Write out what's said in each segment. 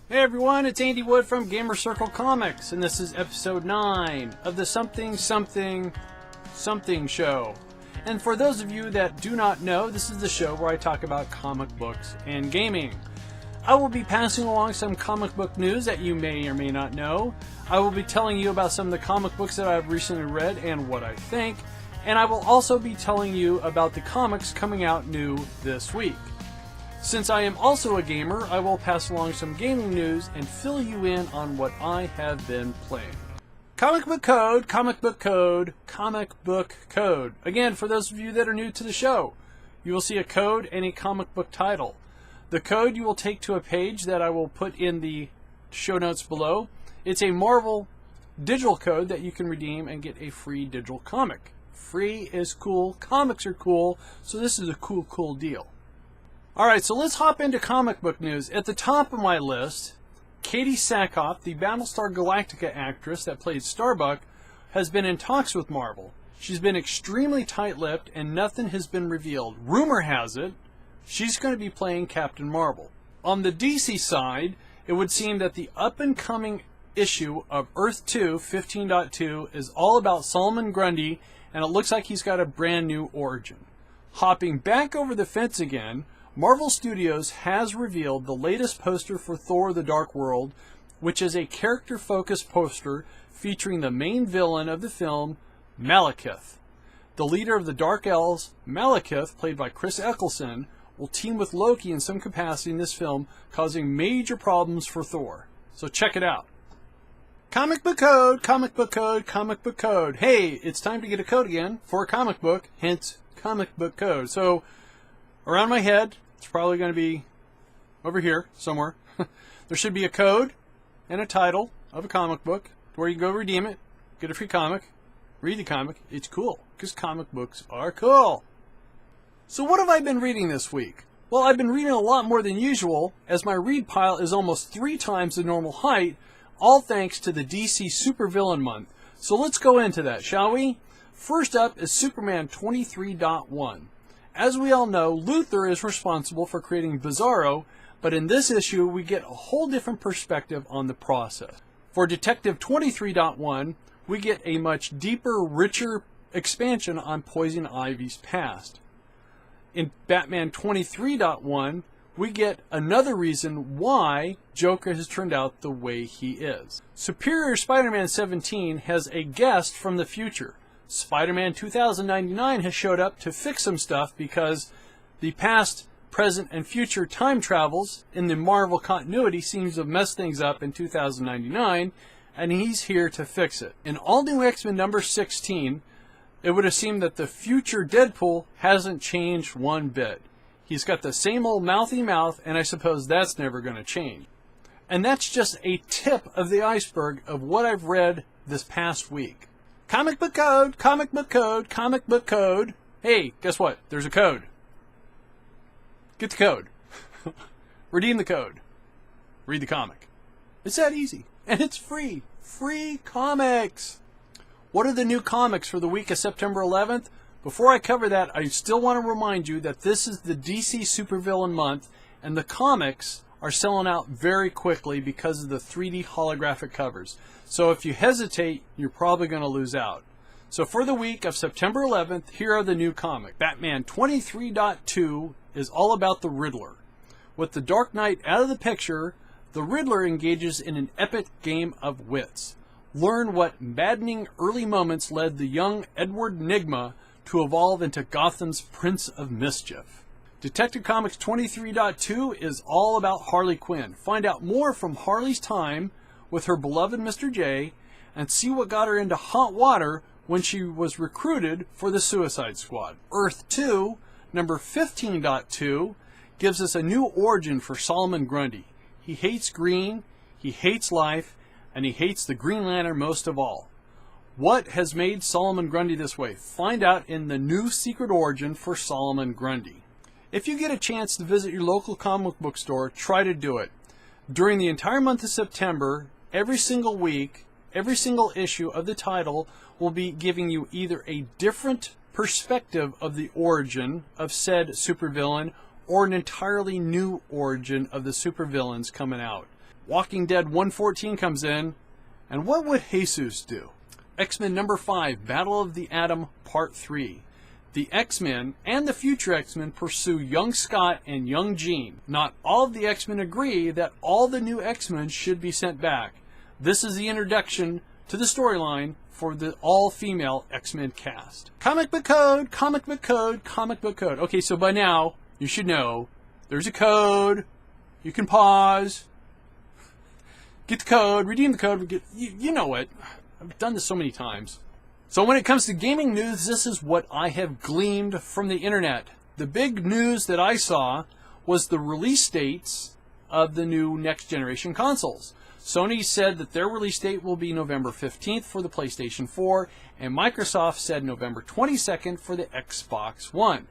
Hey everyone, it's Andy Wood from Gamer Circle Comics, and this is episode 9 of the Something Something Something Show. And for those of you that do not know, this is the show where I talk about comic books and gaming. I will be passing along some comic book news that you may or may not know. I will be telling you about some of the comic books that I've recently read and what I think. And I will also be telling you about the comics coming out new this week. Since I am also a gamer, I will pass along some gaming news and fill you in on what I have been playing. Comic book code, comic book code, comic book code. Again, for those of you that are new to the show, you will see a code and a comic book title. The code you will take to a page that I will put in the show notes below. It's a Marvel digital code that you can redeem and get a free digital comic. Free is cool, comics are cool, so this is a cool deal. Alright, so let's hop into comic book news. At the top of my list, Katee Sackhoff, the Battlestar Galactica actress that played Starbuck, has been in talks with Marvel. She's been extremely tight-lipped and nothing has been revealed. Rumor has it, she's going to be playing Captain Marvel. On the DC side, it would seem that the up-and-coming issue of Earth 2, 15.2, is all about Solomon Grundy, and it looks like he's got a brand new origin. Hopping back over the fence again, Marvel Studios has revealed the latest poster for Thor: The Dark World, which is a character-focused poster featuring the main villain of the film, MALEKITH. The leader of the Dark Elves, MALEKITH, played by Chris Eccleston, will team with Loki in some capacity in this film, causing major problems for Thor. So check it out. Comic book code, comic book code, comic book code. Hey, it's time to get a code again for a comic book, hence comic book code. So around my head, it's probably going to be over here somewhere. There should be a code and a title of a comic book where you can go redeem it, get a free comic, read the comic. It's cool because comic books are cool. So what have I been reading this week? Well, I've been reading a lot more than usual as my read pile is almost 3 times the normal height, all thanks to the DC Supervillain Month. So let's go into that, shall we? First up is Superman 23.1. As we all know, Luthor is responsible for creating Bizarro, but in this issue we get a whole different perspective on the process. For Detective 23.1, we get a much deeper, richer expansion on Poison Ivy's past. In Batman 23.1, we get another reason why Joker has turned out the way he is. Superior Spider-Man 17 has a guest from the future. Spider-Man 2099 has showed up to fix some stuff because the past, present, and future time travels in the Marvel continuity seems to have messed things up in 2099, and he's here to fix it. In All New X-Men number 16, it would have seemed that the future Deadpool hasn't changed one bit. He's got the same old mouthy mouth, and I suppose that's never going to change. And that's just a tip of the iceberg of what I've read this past week. Comic book code, comic book code, comic book code. Hey, guess what? There's a code. Get the code. Redeem the code. Read the comic. It's that easy. And it's free. Free comics. What are the new comics for the week of September 11th? Before I cover that, I still want to remind you that this is the DC Supervillain Month, and the comics are selling out very quickly because of the 3D holographic covers. So if you hesitate, you're probably going to lose out. So for the week of September 11th, here are the new comics. Batman 23.2 is all about the Riddler. With the Dark Knight out of the picture, the Riddler engages in an epic game of wits. Learn what maddening early moments led the young Edward Nygma to evolve into Gotham's Prince of Mischief. Detective Comics 23.2 is all about Harley Quinn. Find out more from Harley's time with her beloved Mr. J, and see what got her into hot water when she was recruited for the Suicide Squad. Earth 2, number 15.2, gives us a new origin for Solomon Grundy. He hates green, he hates life, and he hates the Green Lantern most of all. What has made Solomon Grundy this way? Find out in the new secret origin for Solomon Grundy. If you get a chance to visit your local comic book store, try to do it. During the entire month of September, every single week, every single issue of the title will be giving you either a different perspective of the origin of said supervillain or an entirely new origin of the supervillains coming out. Walking Dead 114 comes in, and what would Jesus do? X-Men number 5, Battle of the Atom, Part 3. The X-Men and the future X-Men pursue young Scott and young Jean. Not all of the X-Men agree that all the new X-Men should be sent back. This is the introduction to the storyline for the all-female X-Men cast. Comic book code, comic book code, comic book code. Okay, so by now, you should know, there's a code. You can pause. Get the code, redeem the code. You know it. I've done this so many times. So when it comes to gaming news, this is what I have gleaned from the internet. The big news that I saw was the release dates of the new next generation consoles. Sony said that their release date will be November 15th for the PlayStation 4, and Microsoft said November 22nd for the Xbox One.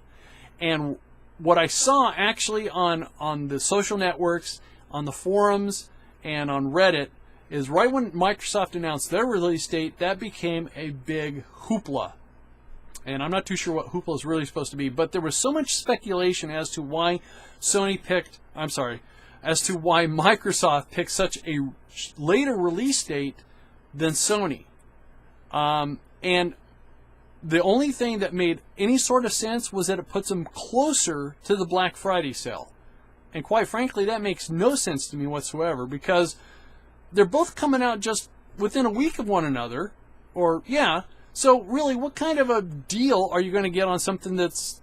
And what I saw actually on the social networks, on the forums, and on Reddit is right when Microsoft announced their release date, that became a big hoopla. And I'm not too sure what hoopla is really supposed to be, but there was so much speculation as to why Microsoft picked such a later release date than Sony. And the only thing that made any sort of sense was that it puts them closer to the Black Friday sale. And quite frankly, that makes no sense to me whatsoever, because they're both coming out just within a week of one another. So really, what kind of a deal are you going to get on something that's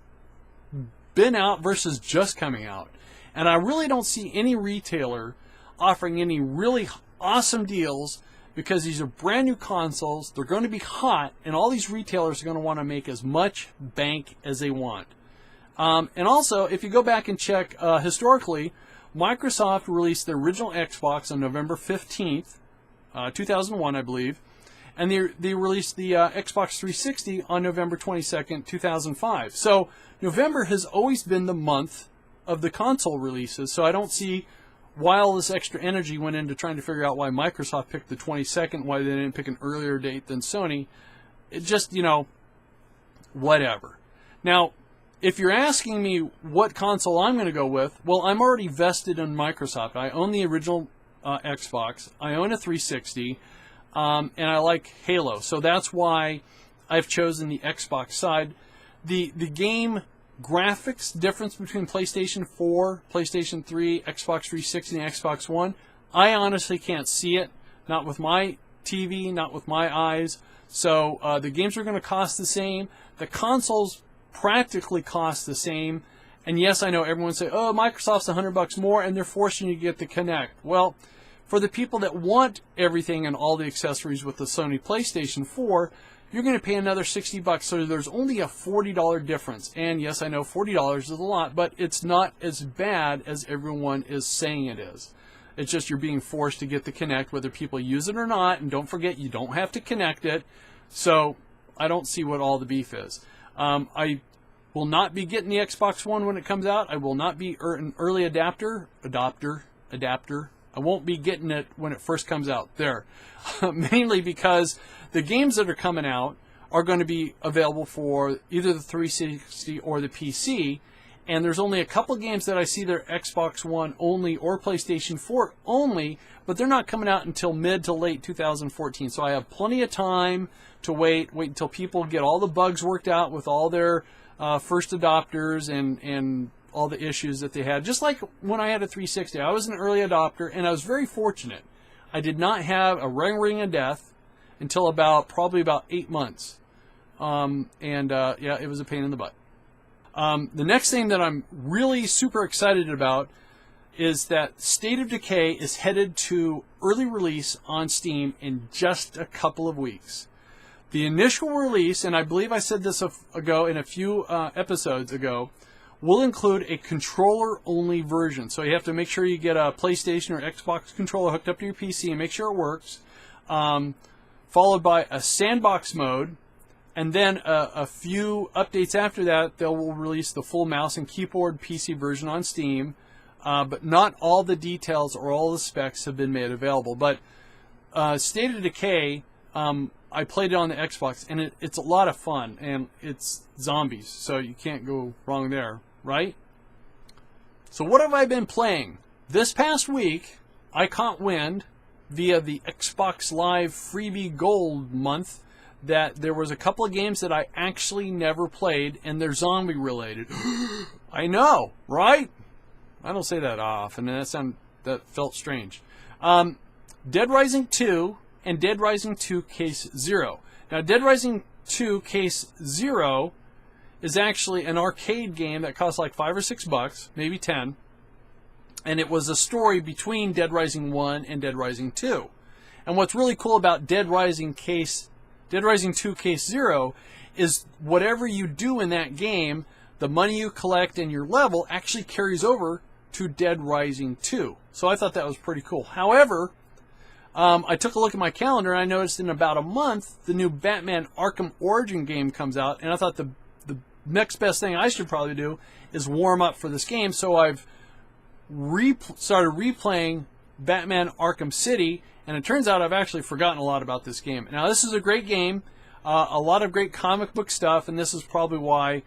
been out versus just coming out? And I really don't see any retailer offering any really awesome deals, because these are brand new consoles. They're going to be hot, and all these retailers are going to want to make as much bank as they want. And also, if you go back and check historically, Microsoft released the original Xbox on November 15th, 2001, I believe, and they released the Xbox 360 on November 22nd, 2005. So November has always been the month of the console releases, so I don't see why all this extra energy went into trying to figure out why Microsoft picked the 22nd, why they didn't pick an earlier date than Sony. It just, whatever. Now, if you're asking me what console I'm going to go with, well, I'm already vested in Microsoft. I own the original Xbox. I own a 360, and I like Halo. So that's why I've chosen the Xbox side. The game graphics difference between PlayStation 4, PlayStation 3, Xbox 360, and Xbox One, I honestly can't see it. Not with my TV, not with my eyes. So the games are going to cost the same. The consoles practically cost the same. And yes, I know everyone say, oh, Microsoft's $100 more, and they're forcing you to get the Kinect. Well, for the people that want everything and all the accessories with the Sony PlayStation 4, you're going to pay another $60. So there's only a $40 difference. And yes, I know $40 is a lot, but it's not as bad as everyone is saying it is. It's just you're being forced to get the Kinect, whether people use it or not. And don't forget, you don't have to connect it. So I don't see what all the beef is. I will not be getting the Xbox One when it comes out. I will not be an early adapter. I won't be getting it when it first comes out. There. Mainly because the games that are coming out are going to be available for either the 360 or the PC. And there's only a couple games that I see they're Xbox One only or PlayStation 4 only, but they're not coming out until mid to late 2014. So I have plenty of time to wait until people get all the bugs worked out with all their first adopters and all the issues that they had. Just like when I had a 360, I was an early adopter, and I was very fortunate. I did not have a ring of death until probably about 8 months. It was a pain in the butt. The next thing that I'm really super excited about is that State of Decay is headed to early release on Steam in just a couple of weeks. The initial release, and I believe I said this ago in a few episodes ago, will include a controller-only version. So you have to make sure you get a PlayStation or Xbox controller hooked up to your PC and make sure it works. Followed by a sandbox mode, and then a few updates after that. They will release the full mouse and keyboard PC version on Steam, but not all the details or all the specs have been made available. But State of Decay, I played it on the Xbox, and it's a lot of fun, and it's zombies, so you can't go wrong there, right? So what have I been playing? This past week, I caught wind via the Xbox Live freebie gold month that there was a couple of games that I actually never played, and they're zombie related. I know, right? I don't say that often, and that felt strange. Dead Rising 2 and Dead Rising 2 Case Zero. Now, Dead Rising 2 Case Zero is actually an arcade game that costs like $5 or $6, maybe 10. And it was a story between Dead Rising 1 and Dead Rising 2. And what's really cool about Dead Rising 2 Case Zero is whatever you do in that game, the money you collect and your level actually carries over to Dead Rising 2. So I thought that was pretty cool. However, I took a look at my calendar and I noticed in about a month the new Batman Arkham Origin game comes out, and I thought the next best thing I should probably do is warm up for this game. So I've started replaying Batman Arkham City, and it turns out I've actually forgotten a lot about this game. Now, this is a great game, a lot of great comic book stuff, and this is probably why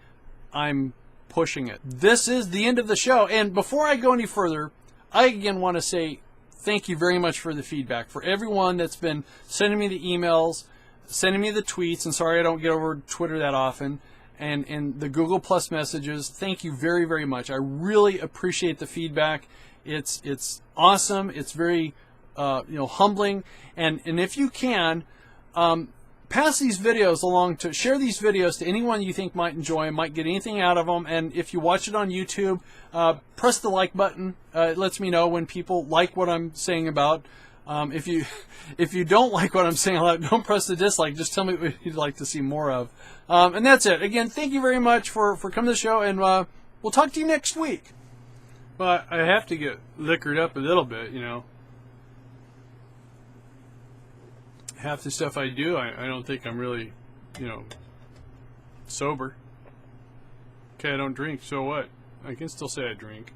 I'm pushing it. This is the end of the show, and before I go any further, I again want to say thank you very much for the feedback, for everyone that's been sending me the emails, sending me the tweets, and sorry I don't get over Twitter that often, and the Google Plus messages. Thank you very, very much. I really appreciate the feedback. It's awesome. It's very humbling. And if you can, pass these videos along share these videos to anyone you think might enjoy them, might get anything out of them. And if you watch it on YouTube, press the like button. It lets me know when people like what I'm saying about. If you don't like what I'm saying, don't press the dislike. Just tell me what you'd like to see more of. And that's it. Again, thank you very much for coming to the show, and we'll talk to you next week. But I have to get liquored up a little bit, Half the stuff I do, I don't think I'm really, sober. Okay, I don't drink, so what? I can still say I drink.